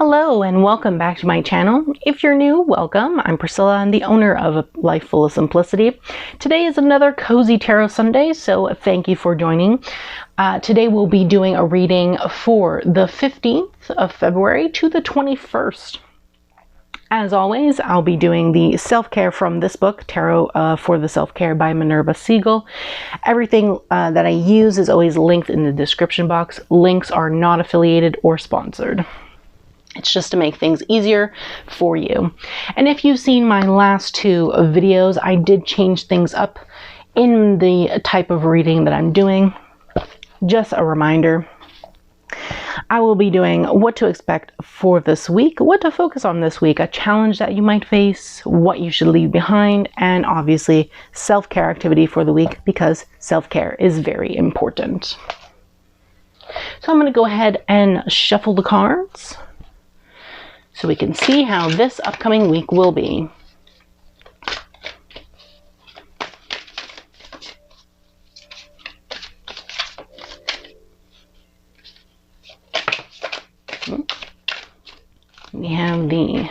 Hello and welcome back to my channel. If you're new, welcome. I'm Priscilla. I'm the owner of A Life Full of Simplicity. Today is another Cozy Tarot Sunday, so thank you for joining. Today we'll be doing a reading for the 15th of February to the 21st. As always, I'll be doing the self-care from this book, Tarot for the Self-Care by Minerva Siegel. Everything that I use is always linked in the description box. Links are not affiliated or sponsored. It's just to make things easier for you. And if you've seen my last two videos, I did change things up in the type of reading that I'm doing. Just a reminder, I will be doing what to expect for this week, what to focus on this week, a challenge that you might face, what you should leave behind, and obviously self-care activity for the week because self-care is very important. So I'm going to go ahead and shuffle the cards so we can see how this upcoming week will be. We have the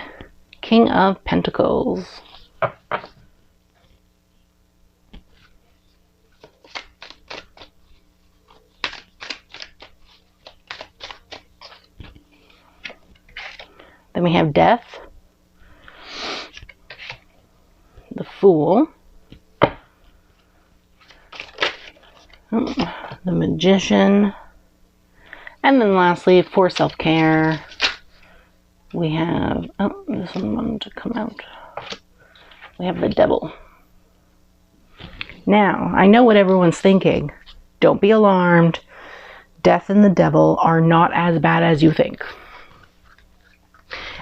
King of Pentacles. Then we have Death, the Fool, the Magician, and then lastly, for self-care, we have, this one wanted to come out. We have the Devil. Now, I know what everyone's thinking. Don't be alarmed. Death and the Devil are not as bad as you think.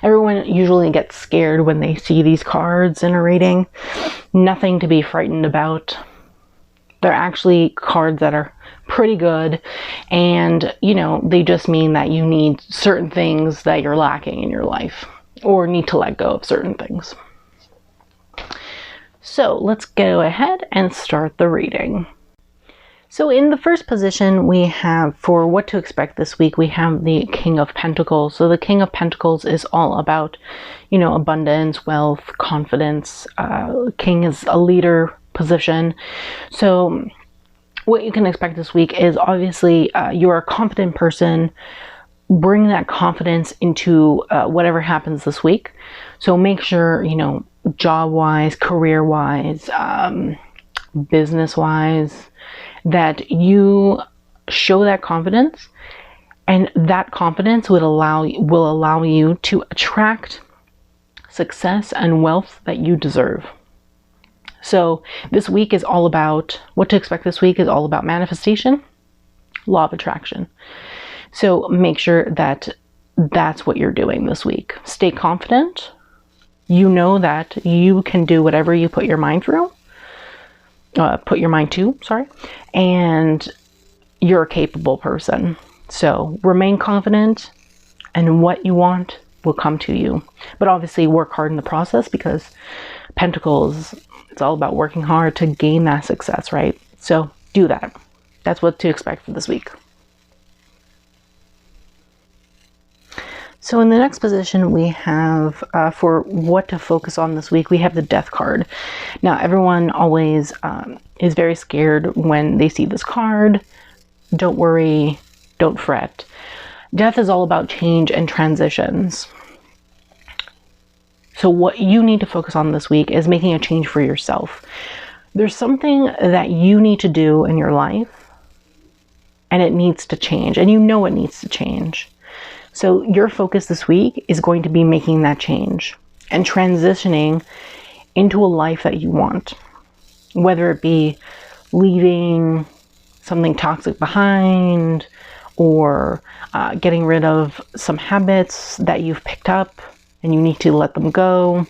Everyone usually gets scared when they see these cards in a reading. Nothing to be frightened about. They're actually cards that are pretty good, and you know, they just mean that you need certain things that you're lacking in your life or need to let go of certain things. So let's go ahead and start the reading. So in the first position, we have, for what to expect this week, we have the King of Pentacles. So the King of Pentacles is all about, you know, abundance, wealth, confidence. King is a leader position. So what you can expect this week is obviously you're a confident person. Bring that confidence into whatever happens this week. So make sure, you know, job-wise, career-wise, business-wise, that you show that confidence, and that confidence will allow you to attract success and wealth that you deserve. So this week is all about, what to expect this week is all about manifestation, law of attraction. So make sure that that's what you're doing this week. Stay confident. You know that you can do whatever you put your mind to, and you're a capable person. So remain confident, and what you want will come to you. But obviously work hard in the process, because Pentacles, it's all about working hard to gain that success, right? So do that. That's what to expect for this week. So in the next position, we have, for what to focus on this week, we have the Death card. Now, everyone always is very scared when they see this card. Don't worry, don't fret. Death is all about change and transitions. So what you need to focus on this week is making a change for yourself. There's something that you need to do in your life, and it needs to change, and you know it needs to change. So your focus this week is going to be making that change and transitioning into a life that you want. Whether it be leaving something toxic behind, or getting rid of some habits that you've picked up and you need to let them go.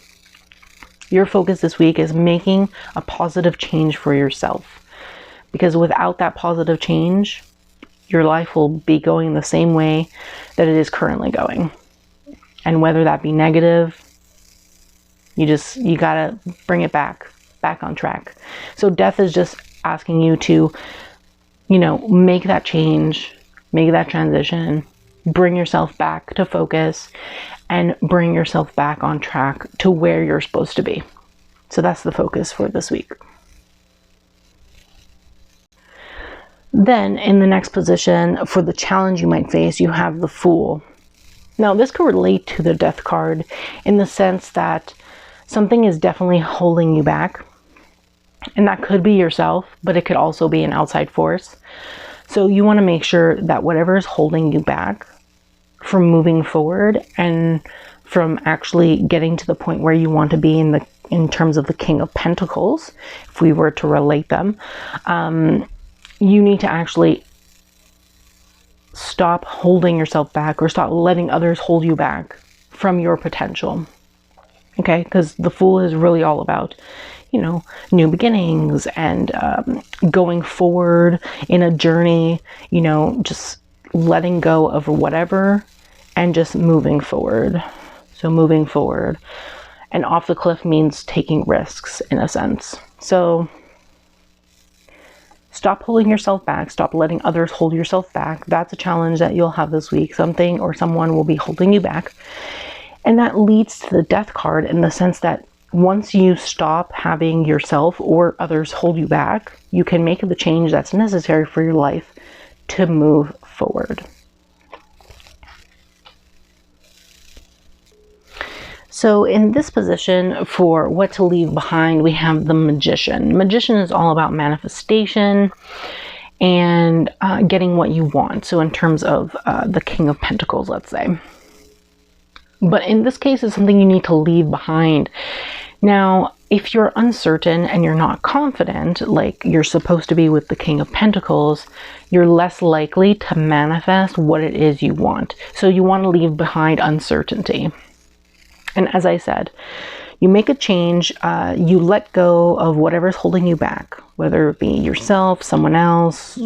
Your focus this week is making a positive change for yourself. Because without that positive change, your life will be going the same way that it is currently going. And whether that be negative, you gotta bring it back on track. So Death is just asking you to, you know, make that change, make that transition, bring yourself back to focus, and bring yourself back on track to where you're supposed to be. So that's the focus for this week. Then in the next position, for the challenge you might face, you have the Fool. Now this could relate to the Death card in the sense that something is definitely holding you back. And that could be yourself, but it could also be an outside force. So you want to make sure that whatever is holding you back from moving forward and from actually getting to the point where you want to be in terms of the King of Pentacles, if we were to relate them, you need to actually stop holding yourself back or stop letting others hold you back from your potential. Okay, because the Fool is really all about, new beginnings and going forward in a journey, just letting go of whatever and just moving forward. So moving forward. And off the cliff means taking risks in a sense. So stop holding yourself back. Stop letting others hold yourself back. That's a challenge that you'll have this week. Something or someone will be holding you back. And that leads to the Death card in the sense that once you stop having yourself or others hold you back, you can make the change that's necessary for your life to move forward. So in this position, for what to leave behind, we have the Magician. Magician is all about manifestation and getting what you want. So in terms of the King of Pentacles, let's say. But in this case, it's something you need to leave behind. Now, if you're uncertain and you're not confident, like you're supposed to be with the King of Pentacles, you're less likely to manifest what it is you want. So you want to leave behind uncertainty. And as I said, you make a change, you let go of whatever's holding you back, whether it be yourself, someone else,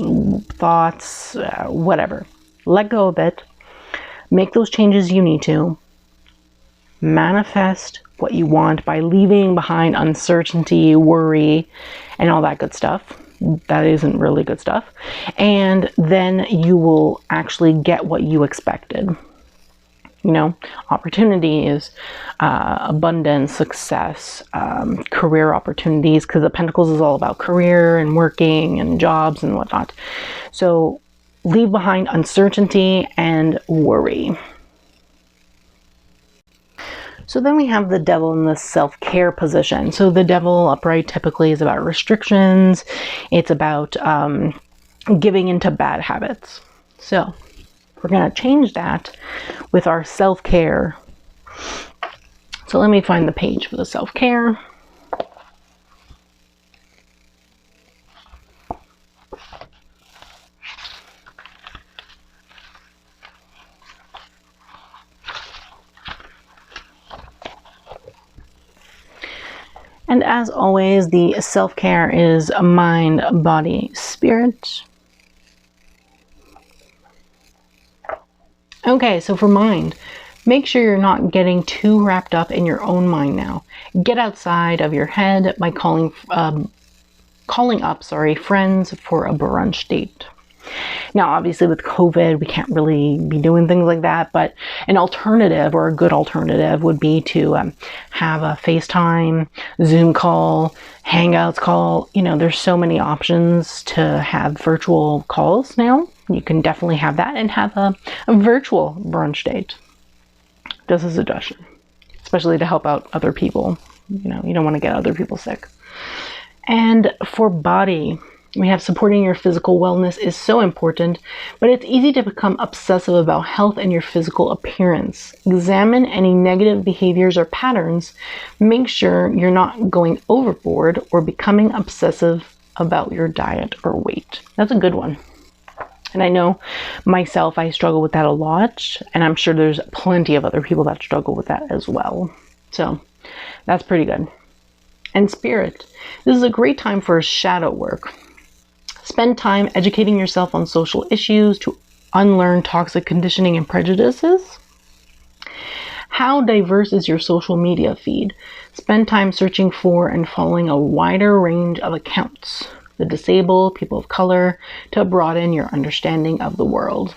thoughts, whatever. Let go of it. Make those changes you need to. Manifest what you want by leaving behind uncertainty, worry, and all that good stuff. That isn't really good stuff. And then you will actually get what you expected. Opportunities, abundance, success, career opportunities, because the Pentacles is all about career and working and jobs and whatnot. So leave behind uncertainty and worry. So then we have the Devil in the self-care position. So the Devil upright typically is about restrictions. It's about giving into bad habits. So we're going to change that with our self-care. So let me find the page for the self-care. And as always, the self-care is mind, body, spirit. Okay, so for mind, make sure you're not getting too wrapped up in your own mind now. Get outside of your head by calling up friends for a brunch date. Now, obviously with COVID, we can't really be doing things like that, but an alternative or a good alternative would be to have a FaceTime, Zoom call, Hangouts call. There's so many options to have virtual calls now. You can definitely have that and have a virtual brunch date. Just a suggestion, especially to help out other people. You don't want to get other people sick. And for body, we have supporting your physical wellness is so important, but it's easy to become obsessive about health and your physical appearance. Examine any negative behaviors or patterns. Make sure you're not going overboard or becoming obsessive about your diet or weight. That's a good one. And I know myself, I struggle with that a lot, and I'm sure there's plenty of other people that struggle with that as well. So that's pretty good. And spirit, this is a great time for shadow work. Spend time educating yourself on social issues to unlearn toxic conditioning and prejudices. How diverse is your social media feed? Spend time searching for and following a wider range of accounts, the disabled, people of color, to broaden your understanding of the world.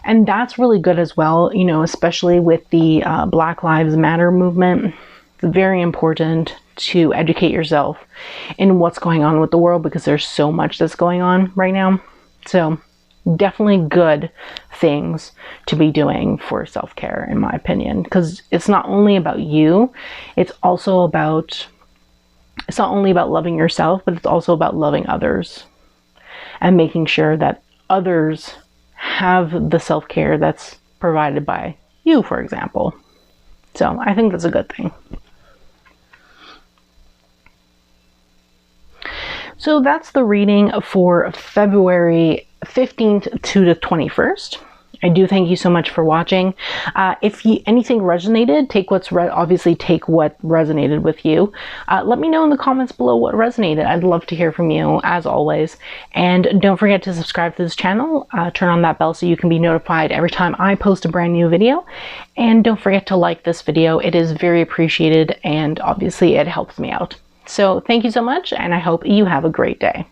And that's really good as well, you know, especially with the Black Lives Matter movement. It's very important to educate yourself in what's going on with the world, because there's so much that's going on right now. So definitely good things to be doing for self-care, in my opinion, because it's not only about you, it's not only about loving yourself, but it's also about loving others and making sure that others have the self-care that's provided by you, for example. So I think that's a good thing. So that's the reading for February 15th to the 21st. I do thank you so much for watching. If anything resonated, obviously take what resonated with you. Let me know in the comments below what resonated. I'd love to hear from you, as always. And don't forget to subscribe to this channel. Turn on that bell so you can be notified every time I post a brand new video. And don't forget to like this video. It is very appreciated, and obviously it helps me out. So thank you so much, and I hope you have a great day.